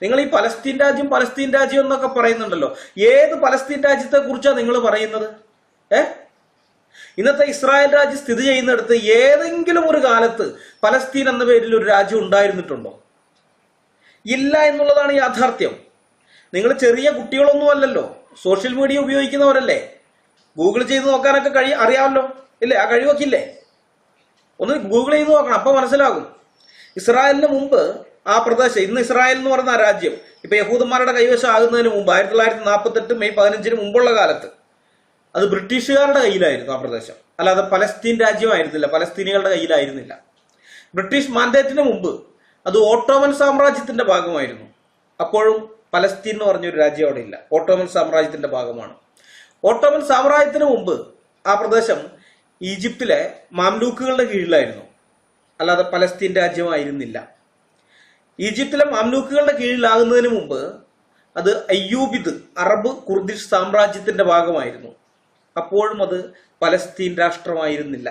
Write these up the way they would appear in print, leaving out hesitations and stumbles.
നിങ്ങൾ ഈ പലസ്തീൻ രാജ്യം എന്നൊക്കെ പറയുന്നുണ്ടല്ലോ, ഏത് പലസ്തീൻ രാജ്യത്തെ കുറിച്ചാണ് നിങ്ങൾ പറയുന്നത്? ഇന്നത്തെ ഇസ്രായേൽ രാജ്യം സ്ഥിതി ചെയ്യുന്നിടത്ത് ഏതെങ്കിലും ഒരു കാലത്ത് പലസ്തീൻ എന്ന പേരിൽ ഒരു രാജ്യം ഉണ്ടായിരുന്നിട്ടുണ്ടോ? ഇല്ല എന്നുള്ളതാണ് യാഥാർത്ഥ്യം. നിങ്ങൾ ചെറിയ കുട്ടികളൊന്നും അല്ലല്ലോ, സോഷ്യൽ മീഡിയ ഉപയോഗിക്കുന്നവരല്ലേ, ഗൂഗിൾ ചെയ്ത് നോക്കാനൊക്കെ അറിയാമല്ലോ ഇല്ലേ? ആ കഴിവൊക്കെ ഇല്ലേ? ഒന്ന് ഗൂഗിൾ ചെയ്ത് നോക്കണം, അപ്പൊ മനസ്സിലാകും. ഇസ്രായേലിന് മുമ്പ് ആ പ്രദേശം, ഇന്ന് ഇസ്രായേൽ എന്ന് പറയുന്ന ആ രാജ്യം ഇപ്പൊ യഹൂദന്മാരുടെ കൈവശം ആകുന്നതിന് മുമ്പ് 1948 മെയ് 15 മുമ്പുള്ള കാലത്ത് അത് ബ്രിട്ടീഷുകാരുടെ കയ്യിലായിരുന്നു ആ പ്രദേശം, അല്ലാതെ പലസ്തീൻ രാജ്യമായിരുന്നില്ല, പലസ്തീനികളുടെ കയ്യിലായിരുന്നില്ല. ബ്രിട്ടീഷ് മാൻഡേറ്റിന് മുമ്പ് അത് ഓട്ടോമൻ സാമ്രാജ്യത്തിന്റെ ഭാഗമായിരുന്നു. അപ്പോഴും പലസ്തീൻ എന്ന് പറഞ്ഞൊരു രാജ്യം അവിടെ ഇല്ല, ഓട്ടോമൻ സാമ്രാജ്യത്തിന്റെ ഭാഗമാണ്. ഓട്ടോമൻ സാമ്രാജ്യത്തിന് മുമ്പ് ആ പ്രദേശം ഈജിപ്തിലെ മാംലൂക്കുകളുടെ കീഴിലായിരുന്നു, അല്ലാതെ പലസ്തീൻ രാജ്യമായിരുന്നില്ല. ഈജിപ്തിലെ മാംലൂക്കുകളുടെ കീഴിലാകുന്നതിന് മുമ്പ് അത് അയ്യൂബിദ് അറബ് കുർദിഷ് സാമ്രാജ്യത്തിന്റെ ഭാഗമായിരുന്നു. അപ്പോഴും അത് പലസ്തീൻ രാഷ്ട്രമായിരുന്നില്ല.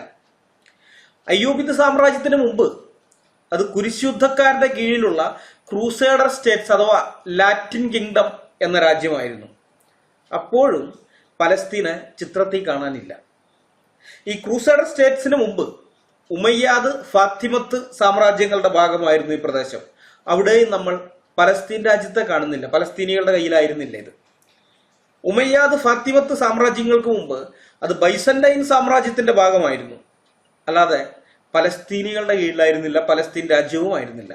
അയ്യൂബിദ് സാമ്രാജ്യത്തിന് മുമ്പ് അത് കുരിശുദ്ധക്കാരുടെ കീഴിലുള്ള ക്രൂസേഡർ സ്റ്റേറ്റ്സ് അഥവാ ലാറ്റിൻ കിങ്ഡം എന്ന രാജ്യമായിരുന്നു. അപ്പോഴും പലസ്തീന് ചിത്രത്തിൽ കാണാനില്ല. ഈ ക്രൂസേഡർ സ്റ്റേറ്റ്സിന് മുമ്പ് ഉമയ്യാദ് ഫാത്തിമത്ത് സാമ്രാജ്യങ്ങളുടെ ഭാഗമായിരുന്നു ഈ പ്രദേശം. അവിടെയും നമ്മൾ പലസ്തീൻ രാജ്യത്തെ കാണുന്നില്ല, പലസ്തീനികളുടെ കയ്യിലായിരുന്നില്ല ഇത്. ഉമയ്യാദ് ഫാത്തിമത്ത് സാമ്രാജ്യങ്ങൾക്ക് മുമ്പ് അത് ബൈസന്റൈൻ സാമ്രാജ്യത്തിന്റെ ഭാഗമായിരുന്നു, അല്ലാതെ പലസ്തീനികളുടെ കീഴിലായിരുന്നില്ല, പലസ്തീൻ രാജ്യവും ആയിരുന്നില്ല.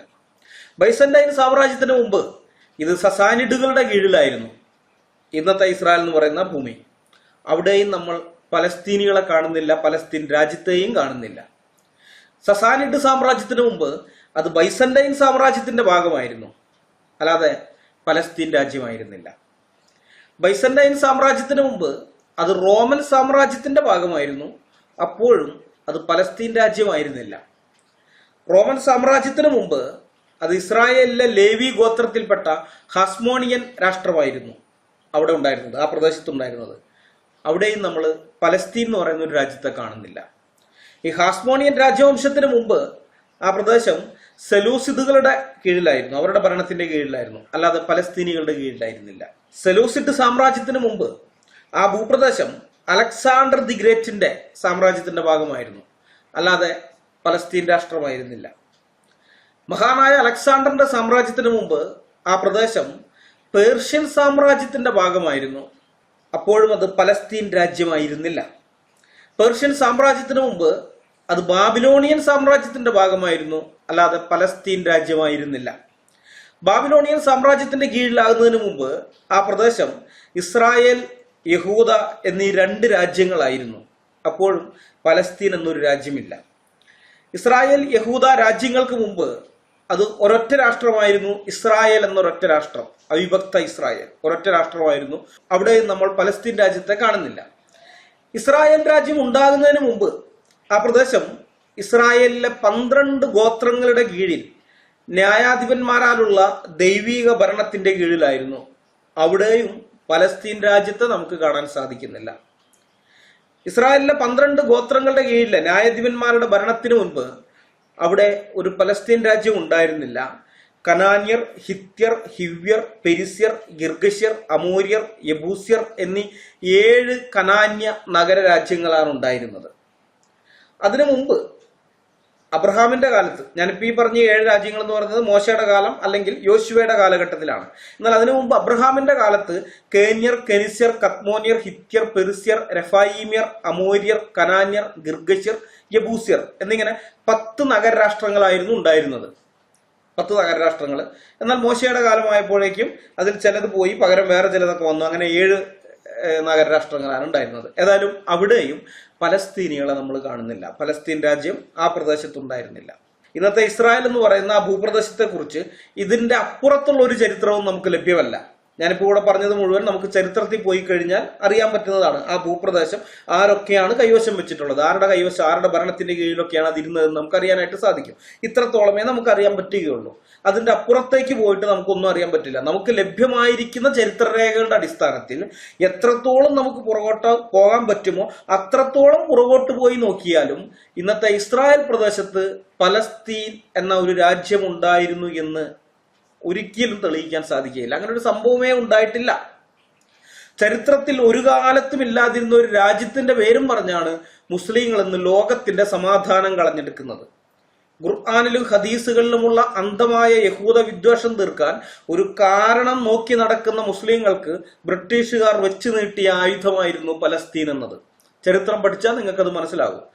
ബൈസന്റൈൻ സാമ്രാജ്യത്തിന് മുമ്പ് ഇത് സസാനിഡുകളുടെ കീഴിലായിരുന്നു, ഇന്നത്തെ ഇസ്രായേൽ എന്ന് പറയുന്ന ഭൂമി. അവിടെയും നമ്മൾ പലസ്തീനികളെ കാണുന്നില്ല, പലസ്തീൻ രാജ്യത്തെയും കാണുന്നില്ല. സസാനിഡ് സാമ്രാജ്യത്തിന് മുമ്പ് അത് ബൈസന്റൈൻ സാമ്രാജ്യത്തിന്റെ ഭാഗമായിരുന്നു, അല്ലാതെ പലസ്തീൻ രാജ്യമായിരുന്നില്ല. ബൈസന്റൈൻ സാമ്രാജ്യത്തിന് മുമ്പ് അത് റോമൻ സാമ്രാജ്യത്തിന്റെ ഭാഗമായിരുന്നു, അപ്പോഴും അത് പലസ്തീൻ രാജ്യമായിരുന്നില്ല. റോമൻ സാമ്രാജ്യത്തിന് മുമ്പ് അത് ഇസ്രായേലിലെ ലേവി ഗോത്രത്തിൽപ്പെട്ട ഹാസ്മോണിയൻ രാഷ്ട്രമായിരുന്നു അവിടെ ഉണ്ടായിരുന്നത്, ആ പ്രദേശത്തുണ്ടായിരുന്നത്. അവിടെയും നമ്മൾ പലസ്തീൻ എന്ന് പറയുന്ന ഒരു രാജ്യത്തെ കാണുന്നില്ല. ഈ ഹാസ്മോണിയൻ രാജവംശത്തിന് മുമ്പ് ആ പ്രദേശം സെലൂസിഡുകളുടെ കീഴിലായിരുന്നു, അവരുടെ ഭരണത്തിന്റെ കീഴിലായിരുന്നു, അല്ലാതെ പലസ്തീനികളുടെ കീഴിലായിരുന്നില്ല. സെലൂസിഡ് സാമ്രാജ്യത്തിന് മുമ്പ് ആ ഭൂപ്രദേശം അലക്സാണ്ടർ ദി ഗ്രേറ്റിന്റെ സാമ്രാജ്യത്തിന്റെ ഭാഗമായിരുന്നു, അല്ലാതെ പലസ്തീൻ രാഷ്ട്രമായിരുന്നില്ല. മഹാനായ അലക്സാണ്ടറിന്റെ സാമ്രാജ്യത്തിന് മുമ്പ് ആ പ്രദേശം പേർഷ്യൻ സാമ്രാജ്യത്തിന്റെ ഭാഗമായിരുന്നു, അപ്പോഴും അത് പലസ്തീൻ രാജ്യമായിരുന്നില്ല. പേർഷ്യൻ സാമ്രാജ്യത്തിന് മുമ്പ് അത് ബാബിലോണിയൻ സാമ്രാജ്യത്തിന്റെ ഭാഗമായിരുന്നു, അല്ലാതെ പലസ്തീൻ രാജ്യമായിരുന്നില്ല. ബാബിലോണിയൻ സാമ്രാജ്യത്തിന്റെ കീഴിലാകുന്നതിന് മുമ്പ് ആ പ്രദേശം ഇസ്രായേൽ, യഹൂദ എന്നീ 2 രാജ്യങ്ങളായിരുന്നു, അപ്പോഴും പലസ്തീൻ എന്നൊരു രാജ്യമില്ല. ഇസ്രായേൽ, യഹൂദ രാജ്യങ്ങൾക്ക് മുമ്പ് അത് ഒരൊറ്റ രാഷ്ട്രമായിരുന്നു, ഇസ്രായേൽ എന്നൊരൊറ്റ രാഷ്ട്രം, അവിഭക്ത ഇസ്രായേൽ ഒരൊറ്റ രാഷ്ട്രമായിരുന്നു. അവിടെയും നമ്മൾ പലസ്തീൻ രാജ്യത്തെ കാണുന്നില്ല. ഇസ്രായേൽ രാജ്യം ഉണ്ടാകുന്നതിന് മുമ്പ് ആ പ്രദേശം ഇസ്രായേലിലെ 12 ഗോത്രങ്ങളുടെ കീഴിൽ ന്യായാധിപന്മാരാലുള്ള ദൈവീക ഭരണത്തിന്റെ കീഴിലായിരുന്നു. അവിടെയും പലസ്തീൻ രാജ്യത്തെ നമുക്ക് കാണാൻ സാധിക്കുന്നില്ല. ഇസ്രായേലിലെ 12 ഗോത്രങ്ങളുടെ കീഴിലെ ന്യായാധിപന്മാരുടെ ഭരണത്തിന് മുൻപ് അവിടെ ഒരു പലസ്തീൻ രാജ്യം ഉണ്ടായിരുന്നില്ല. കനാന്യർ, ഹിത്യർ, ഹിവ്യർ, പെരിസ്യർ, ഗിർഗശ്യർ, അമോര്യർ, യബൂസ്യർ എന്നീ 7 കനാന്യ നഗര രാജ്യങ്ങളാണ് ഉണ്ടായിരുന്നത്. അതിനു മുമ്പ് അബ്രഹാമിന്റെ കാലത്ത്, ഞാനിപ്പോ ഈ പറഞ്ഞ 7 രാജ്യങ്ങൾ എന്ന് പറയുന്നത് മോശയുടെ കാലം അല്ലെങ്കിൽ യോശുവയുടെ കാലഘട്ടത്തിലാണ്. എന്നാൽ അതിനു മുമ്പ് അബ്രഹാമിന്റെ കാലത്ത് കേന്യർ, കെനിസ്യർ, കത്മോന്യർ, ഹിത്യർ, പെരിസ്യർ, രഫായിമ്യർ, അമോര്യർ, കനാന്യർ, ഗിർഗശ്യർ, യബൂസ്യർ എന്നിങ്ങനെ 10 നഗരരാഷ്ട്രങ്ങളായിരുന്നു ഉണ്ടായിരുന്നത്. 10 നഗരരാഷ്ട്രങ്ങൾ. എന്നാൽ മോശയുടെ കാലമായപ്പോഴേക്കും അതിൽ ചിലത് പോയി, പകരം വേറെ ചിലതൊക്കെ വന്നു. അങ്ങനെ 7 നഗരരാഷ്ട്രങ്ങളാണ് ഉണ്ടായിരുന്നത്. ഏതായാലും അവിടെയും പലസ്തീനികളെ നമ്മൾ കാണുന്നില്ല. പലസ്തീൻ രാജ്യം ആ പ്രദേശത്തുണ്ടായിരുന്നില്ല. ഇന്നത്തെ ഇസ്രായേൽ എന്ന് പറയുന്ന ആ ഭൂപ്രദേശത്തെ കുറിച്ച് ഇതിന്റെ അപ്പുറത്തുള്ള ഒരു ചരിത്രവും നമുക്ക് ലഭ്യമല്ല. ഞാനിപ്പോൾ ഇവിടെ പറഞ്ഞത് മുഴുവൻ നമുക്ക് ചരിത്രത്തിൽ പോയി കഴിഞ്ഞാൽ അറിയാൻ പറ്റുന്നതാണ്. ആ ഭൂപ്രദേശം ആരൊക്കെയാണ് കൈവശം വെച്ചിട്ടുള്ളത്, ആരുടെ കൈവശം, ആരുടെ ഭരണത്തിന്റെ കീഴിലൊക്കെയാണ് അതിരുന്നതെന്ന് നമുക്ക് അറിയാനായിട്ട് സാധിക്കും. ഇത്രത്തോളമേ നമുക്ക് അറിയാൻ പറ്റുകയുള്ളൂ. അതിന്റെ അപ്പുറത്തേക്ക് പോയിട്ട് നമുക്കൊന്നും അറിയാൻ പറ്റില്ല. നമുക്ക് ലഭ്യമായിരിക്കുന്ന ചരിത്രരേഖകളുടെ അടിസ്ഥാനത്തിൽ എത്രത്തോളം നമുക്ക് പുറകോട്ട് പോകാൻ പറ്റുമോ അത്രത്തോളം പുറകോട്ട് പോയി നോക്കിയാലും ഇന്നത്തെ ഇസ്രായേൽ പ്രദേശത്ത് പലസ്തീൻ എന്ന ഒരു രാജ്യം ഉണ്ടായിരുന്നു എന്ന് ഒരിക്കലും തെളിയിക്കാൻ സാധിക്കുകയില്ല. അങ്ങനെ ഒരു സംഭവമേ ഉണ്ടായിട്ടില്ല. ചരിത്രത്തിൽ ഒരു കാലത്തും ഇല്ലാതിരുന്ന ഒരു രാജ്യത്തിന്റെ പേരും പറഞ്ഞാണ് മുസ്ലിങ്ങൾ എന്ന് ലോകത്തിന്റെ സമാധാനം കളഞ്ഞെടുക്കുന്നത്. ഖുർആനിലും ഹദീസുകളിലുമുള്ള അന്ധമായ യഹൂദ വിദ്വേഷം തീർക്കാൻ ഒരു കാരണം നോക്കി നടക്കുന്ന മുസ്ലിങ്ങൾക്ക് ബ്രിട്ടീഷുകാർ വെച്ചു നീട്ടിയ ആയുധമായിരുന്നു പലസ്തീൻ എന്നത്. ചരിത്രം പഠിച്ചാൽ നിങ്ങൾക്കത് മനസ്സിലാകും.